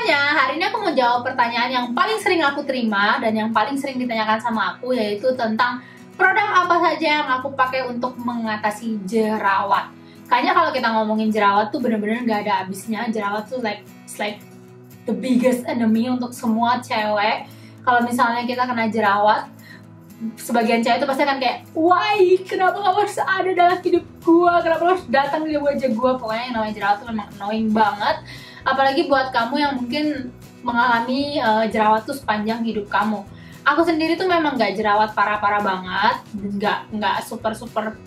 Makanya hari ini aku mau jawab pertanyaan yang paling sering aku terima dan yang paling sering ditanyakan sama aku, yaitu tentang produk apa saja yang aku pakai untuk mengatasi jerawat. Kayaknya kalau kita ngomongin jerawat tuh bener-bener gak ada habisnya. Jerawat tuh it's like the biggest enemy untuk semua cewek. Kalau misalnya kita kena jerawat, sebagian cewek itu pasti akan kayak, why? Kenapa kamu harus ada dalam hidup gua? Kenapa harus datang di wajah gua? Pokoknya yang namanya jerawat tuh memang annoying banget. Apalagi buat kamu yang mungkin mengalami jerawat tuh sepanjang hidup kamu. Aku sendiri tuh memang gak jerawat parah-parah banget, nggak super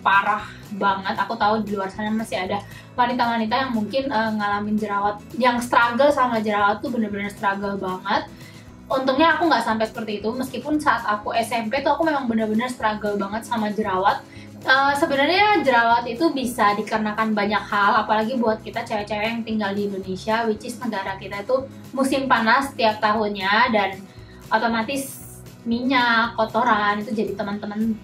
parah banget. Aku tahu di luar sana masih ada wanita-wanita yang mungkin ngalamin jerawat, yang struggle sama jerawat tuh bener-bener struggle banget. Untungnya aku nggak sampai seperti itu, meskipun saat aku SMP tuh aku memang bener-bener struggle banget sama jerawat. Sebenarnya jerawat itu bisa dikarenakan banyak hal, apalagi buat kita cewek-cewek yang tinggal di Indonesia, which is negara kita itu musim panas setiap tahunnya, dan otomatis minyak, kotoran itu jadi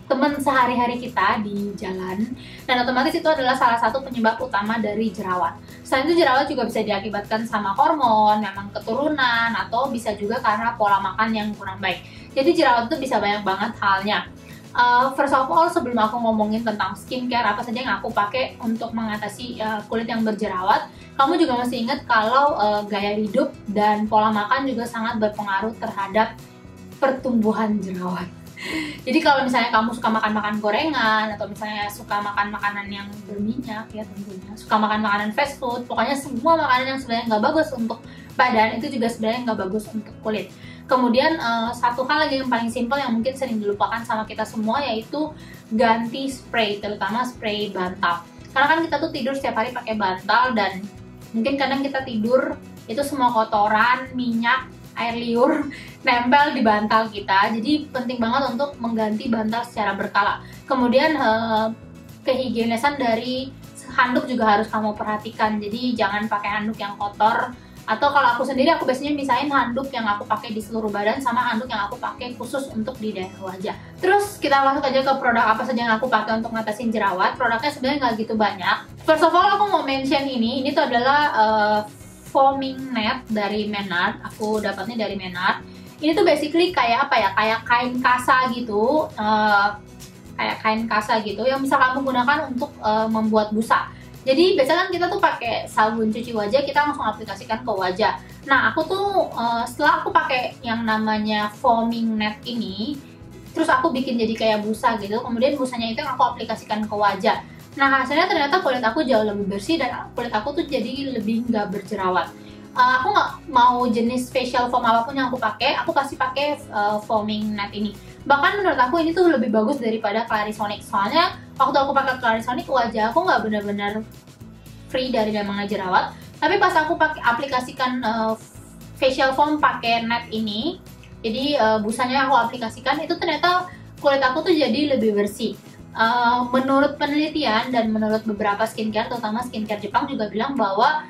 teman sehari-hari kita di jalan, dan otomatis itu adalah salah satu penyebab utama dari jerawat. Selain itu jerawat juga bisa diakibatkan sama hormon, memang keturunan, atau bisa juga karena pola makan yang kurang baik. Jadi jerawat itu bisa banyak banget halnya. First of all, sebelum aku ngomongin tentang skincare apa saja yang aku pakai untuk mengatasi kulit yang berjerawat, kamu juga mesti ingat kalau gaya hidup dan pola makan juga sangat berpengaruh terhadap pertumbuhan jerawat. Jadi kalau misalnya kamu suka makan gorengan, atau misalnya suka makan makanan yang berminyak ya tentunya, suka makan makanan fast food, pokoknya semua makanan yang sebenarnya nggak bagus untuk badan itu juga sebenarnya nggak bagus untuk kulit. Kemudian satu hal lagi yang paling simpel yang mungkin sering dilupakan sama kita semua, yaitu ganti spray, terutama spray bantal. Karena kan kita tuh tidur setiap hari pakai bantal, dan mungkin kadang kita tidur itu semua kotoran, minyak, air liur nempel di bantal kita. Jadi penting banget untuk mengganti bantal secara berkala. Kemudian kehigienisan dari handuk juga harus kamu perhatikan. Jadi jangan pakai handuk yang kotor, atau kalau aku sendiri, aku biasanya misahin handuk yang aku pakai di seluruh badan sama handuk yang aku pakai khusus untuk di daerah wajah. Terus kita masuk aja ke produk apa saja yang aku pakai untuk ngatasin jerawat. Produknya sebenarnya nggak gitu banyak. First of all, aku mau mention ini tuh adalah foaming net dari Menard. Aku dapatnya dari Menard. Ini tuh basically kayak apa ya, kayak kain kasa gitu, yang bisa kamu gunakan untuk membuat busa. Jadi biasanya kan kita tuh pakai sabun cuci wajah, kita langsung aplikasikan ke wajah. Nah, aku tuh setelah aku pakai yang namanya foaming net ini, terus aku bikin jadi kayak busa gitu, kemudian busanya itu yang aku aplikasikan ke wajah. Nah, hasilnya ternyata kulit aku jauh lebih bersih, dan kulit aku tuh jadi lebih nggak berjerawat. Aku nggak mau jenis facial foam apapun yang aku pasti pakai foaming net ini. Bahkan menurut aku ini tuh lebih bagus daripada Clarisonic. Soalnya waktu aku pakai Clarisonic, wajah aku nggak benar-benar free dari namanya jerawat. Tapi pas aku aplikasikan facial foam pakai net ini, jadi busanya aku aplikasikan, itu ternyata kulit aku tuh jadi lebih bersih. Menurut penelitian dan menurut beberapa skincare, terutama skincare Jepang juga bilang bahwa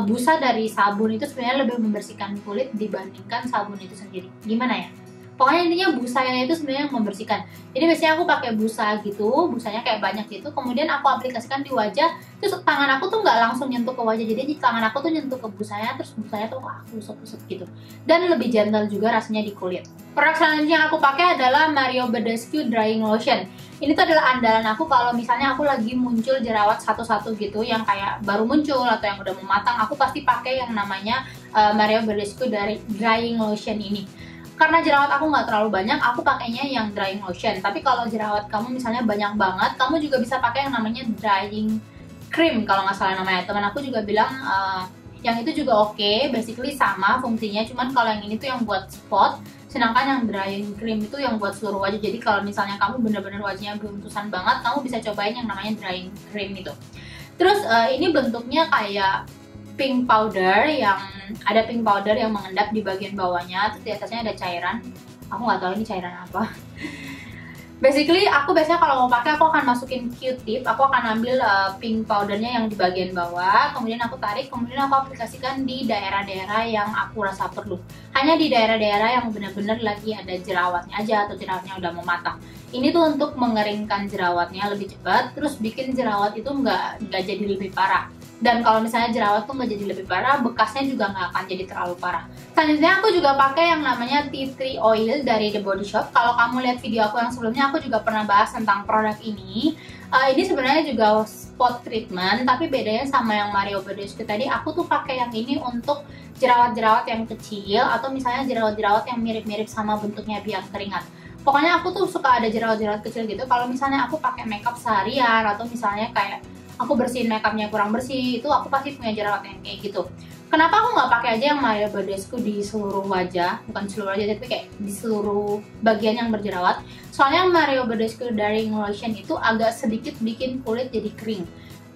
busa dari sabun itu sebenarnya lebih membersihkan kulit dibandingkan sabun itu sendiri. Gimana ya? Pokoknya intinya busanya itu sebenarnya yang membersihkan. Jadi biasanya aku pakai busa gitu, busanya kayak banyak gitu, kemudian aku aplikasikan di wajah, terus tangan aku tuh nggak langsung nyentuh ke wajah, jadi tangan aku tuh nyentuh ke busanya, terus busanya tuh aku usap-usap gitu. Dan lebih gentle juga rasanya di kulit. Produk selanjutnya yang aku pakai adalah Mario Badescu Drying Lotion. Ini tuh adalah andalan aku kalau misalnya aku lagi muncul jerawat satu-satu gitu, yang kayak baru muncul atau yang udah mau matang, aku pasti pakai yang namanya Mario Badescu Drying Lotion ini. Karena jerawat aku nggak terlalu banyak, aku pakainya yang drying lotion. Tapi kalau jerawat kamu misalnya banyak banget, kamu juga bisa pakai yang namanya drying cream kalau nggak salah namanya. Teman aku juga bilang yang itu juga oke, basically sama fungsinya. Cuman kalau yang ini tuh yang buat spot, sedangkan yang drying cream itu yang buat seluruh wajah. Jadi kalau misalnya kamu bener-bener wajahnya beruntusan banget, kamu bisa cobain yang namanya drying cream itu. Terus ini bentuknya kayak pink powder, yang ada pink powder yang mengendap di bagian bawahnya, terus di atasnya ada cairan. Aku nggak tahu ini cairan apa. Basically aku biasanya kalau mau pakai, aku akan masukin Q-tip, aku akan ambil pink powdernya yang di bagian bawah, kemudian aku tarik, kemudian aku aplikasikan di daerah-daerah yang aku rasa perlu. Hanya di daerah-daerah yang benar-benar lagi ada jerawatnya aja, atau jerawatnya udah mau matang. Ini tuh untuk mengeringkan jerawatnya lebih cepat, terus bikin jerawat itu nggak jadi lebih parah. Dan kalau misalnya jerawat tuh nggak jadi lebih parah, bekasnya juga nggak akan jadi terlalu parah. Selanjutnya aku juga pakai yang namanya tea tree oil dari The Body Shop. Kalau kamu lihat video aku yang sebelumnya, aku juga pernah bahas tentang produk ini. Ini sebenarnya juga spot treatment, tapi bedanya sama yang Mario Badescu tadi, aku tuh pakai yang ini untuk jerawat-jerawat yang kecil atau misalnya jerawat-jerawat yang mirip-mirip sama bentuknya biang keringat. Pokoknya aku tuh suka ada jerawat-jerawat kecil gitu. Kalau misalnya aku pakai makeup seharian atau misalnya kayak aku bersihin makeupnya kurang bersih, itu aku pasti punya jerawat yang kayak gitu. Kenapa aku nggak pakai aja yang Mario Badescu di seluruh wajah, bukan seluruh wajah tapi kayak di seluruh bagian yang berjerawat? Soalnya Mario Badescu Daring Lotion itu agak sedikit bikin kulit jadi kering.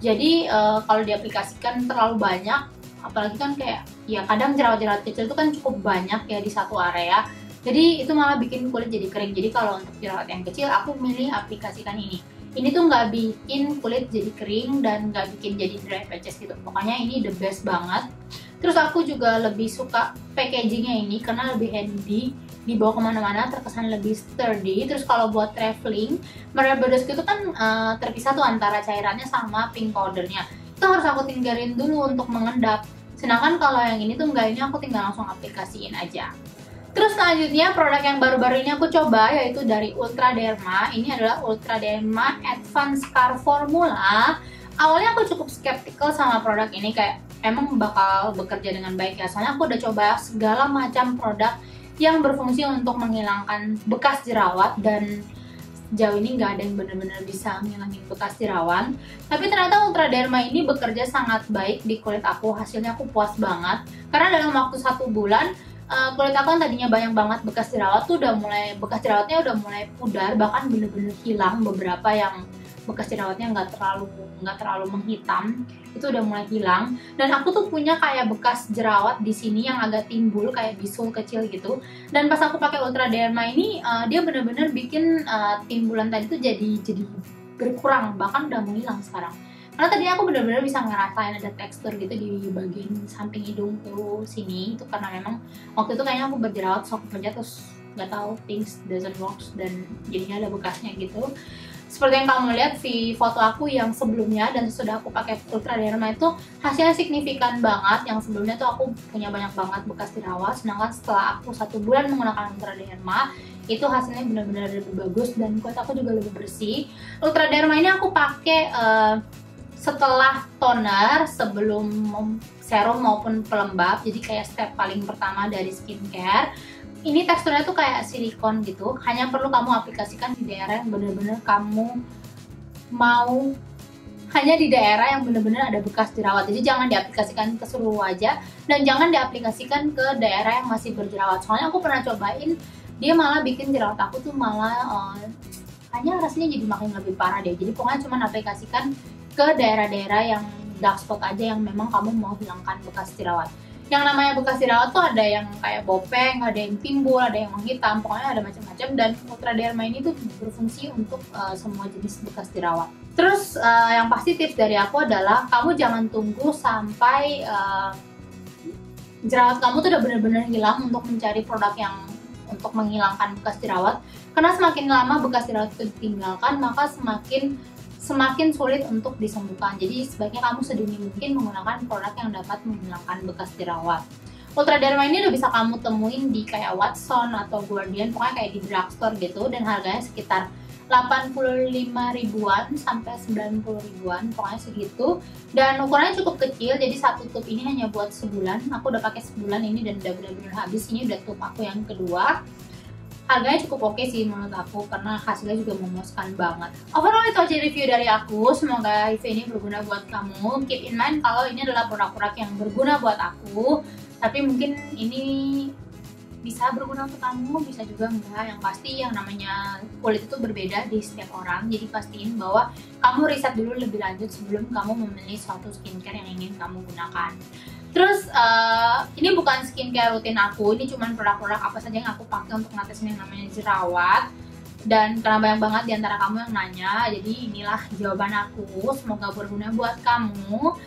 Jadi kalau diaplikasikan terlalu banyak, apalagi kan kayak ya kadang jerawat-jerawat kecil itu kan cukup banyak ya di satu area. Jadi itu malah bikin kulit jadi kering. Jadi kalau untuk jerawat yang kecil, aku milih aplikasikan ini. Ini tuh nggak bikin kulit jadi kering dan nggak bikin jadi dry patches gitu. Pokoknya ini the best banget. Terus aku juga lebih suka packagingnya ini karena lebih handy, dibawa kemana-mana terkesan lebih sturdy. Terus kalau buat traveling, Mario Badescu itu kan terpisah tuh antara cairannya sama pink powdernya. Itu harus aku tinggalin dulu untuk mengendap. Sedangkan kalau yang ini tuh enggak, ini aku tinggal langsung aplikasiin aja. Terus selanjutnya produk yang baru-baru ini aku coba yaitu dari Ultra Derma. Ini adalah Ultra Derma Advanced Car Formula. Awalnya aku cukup skeptical sama produk ini, kayak emang bakal bekerja dengan baik ya. Soalnya aku udah coba segala macam produk yang berfungsi untuk menghilangkan bekas jerawat dan sejauh ini nggak ada yang benar-benar bisa ngilangin bekas jerawat. Tapi ternyata Ultra Derma ini bekerja sangat baik di kulit aku. Hasilnya aku puas banget karena dalam waktu 1 bulan kulit aku kan tadinya banyak banget bekas jerawat tuh bekas jerawatnya udah mulai pudar, bahkan bener-bener hilang. Beberapa yang bekas jerawatnya nggak terlalu menghitam itu udah mulai hilang. Dan aku tuh punya kayak bekas jerawat di sini yang agak timbul kayak bisul kecil gitu. Dan pas aku pakai Ultra Derma ini dia bener-bener bikin timbulan tadi tuh jadi berkurang, bahkan udah menghilang sekarang. Karena tadi aku benar-benar bisa ngerasain ada tekstur gitu di bagian samping hidungku sini. Itu karena memang waktu itu kayaknya aku berjerawat, so aku pencet terus nggak tahu things doesn't work dan jadinya ada bekasnya gitu. Seperti yang kamu lihat di foto aku yang sebelumnya dan sesudah aku pakai Ultra Derma itu hasilnya signifikan banget. Yang sebelumnya tuh aku punya banyak banget bekas jerawat, sedangkan setelah aku 1 bulan menggunakan Ultra Derma itu hasilnya benar-benar lebih bagus dan kulit aku juga lebih bersih. Ultra Derma ini aku pakai setelah toner, sebelum serum maupun pelembab. Jadi kayak step paling pertama dari skincare. Ini teksturnya tuh kayak silikon gitu. Hanya perlu kamu aplikasikan di daerah yang bener-bener kamu mau, hanya di daerah yang bener-bener ada bekas jerawat. Jadi jangan diaplikasikan ke seluruh wajah dan jangan diaplikasikan ke daerah yang masih berjerawat. Soalnya aku pernah cobain, dia malah bikin jerawat aku tuh malah hanya rasanya jadi makin lebih parah deh. Jadi pokoknya cuma aplikasikan ke daerah-daerah yang dark spot aja yang memang kamu mau hilangkan bekas jerawat. Yang namanya bekas jerawat tuh ada yang kayak bopeng, ada yang timbul, ada yang menghitam, pokoknya ada macam-macam. Dan Ultra Derma ini tuh berfungsi untuk semua jenis bekas jerawat. Terus yang pasti tips dari aku adalah kamu jangan tunggu sampai jerawat kamu tuh udah bener-bener hilang untuk mencari produk yang untuk menghilangkan bekas jerawat. Karena semakin lama bekas jerawat itu ditinggalkan, maka semakin sulit untuk disembuhkan. Jadi sebaiknya kamu sedini mungkin menggunakan produk yang dapat menghilangkan bekas jerawat. Ultra Derma ini udah bisa kamu temuin di kayak Watson atau Guardian, pokoknya kayak di drugstore gitu, dan harganya sekitar 85 ribuan sampai 90 ribuan, pokoknya segitu. Dan ukurannya cukup kecil, jadi satu tube ini hanya buat sebulan. Aku udah pakai sebulan ini dan udah benar-benar habis. Ini udah tube aku yang kedua. Harganya cukup oke sih menurut aku karena hasilnya juga memuaskan banget. Overall itu aja review dari aku. Semoga review ini berguna buat kamu. Keep in mind kalau ini adalah produk-produk yang berguna buat aku. Tapi mungkin ini bisa berguna untuk kamu, bisa juga enggak. Yang pasti yang namanya kulit itu berbeda di setiap orang. Jadi pastiin bahwa kamu riset dulu lebih lanjut sebelum kamu memilih suatu skincare yang ingin kamu gunakan. Terus ini bukan skincare rutin aku, ini cuma produk-produk apa saja yang aku pakai untuk ngatasin yang namanya jerawat. Dan karena banyak banget di antara kamu yang nanya, jadi inilah jawaban aku. Semoga berguna buat kamu.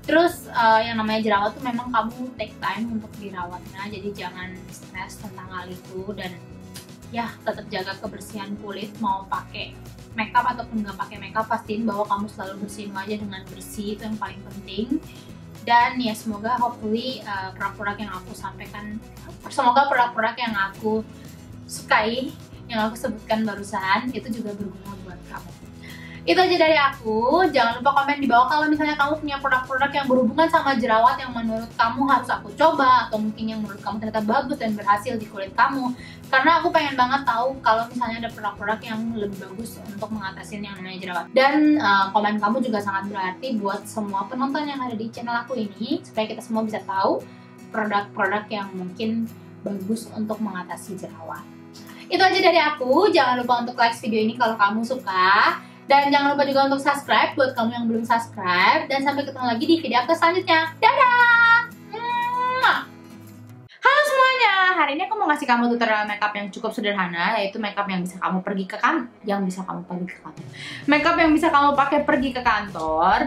Terus yang namanya jerawat tuh memang kamu take time untuk dirawatnya, jadi jangan stres tentang hal itu. Dan ya tetap jaga kebersihan kulit. Mau pakai makeup ataupun nggak pakai makeup, pastiin bahwa kamu selalu bersihin wajah dengan bersih, itu yang paling penting. Dan ya semoga hopefully produk-produk yang aku sampaikan, semoga produk-produk yang aku sukai, yang aku sebutkan barusan, itu juga berguna buat kamu. Itu aja dari aku. Jangan lupa komen di bawah kalau misalnya kamu punya produk-produk yang berhubungan sama jerawat yang menurut kamu harus aku coba, atau mungkin yang menurut kamu ternyata bagus dan berhasil di kulit kamu. Karena aku pengen banget tahu kalau misalnya ada produk-produk yang lebih bagus untuk mengatasi yang namanya jerawat. Dan komen kamu juga sangat berarti buat semua penonton yang ada di channel aku ini, supaya kita semua bisa tahu produk-produk yang mungkin bagus untuk mengatasi jerawat. Itu aja dari aku. Jangan lupa untuk like video ini kalau kamu suka. Dan jangan lupa juga untuk subscribe buat kamu yang belum subscribe. Dan sampai ketemu lagi di video aku selanjutnya. Dadah! Halo semuanya, hari ini aku mau ngasih kamu tutorial makeup yang cukup sederhana, yaitu makeup yang bisa kamu pergi ke kantor, makeup yang bisa kamu pakai pergi ke kantor.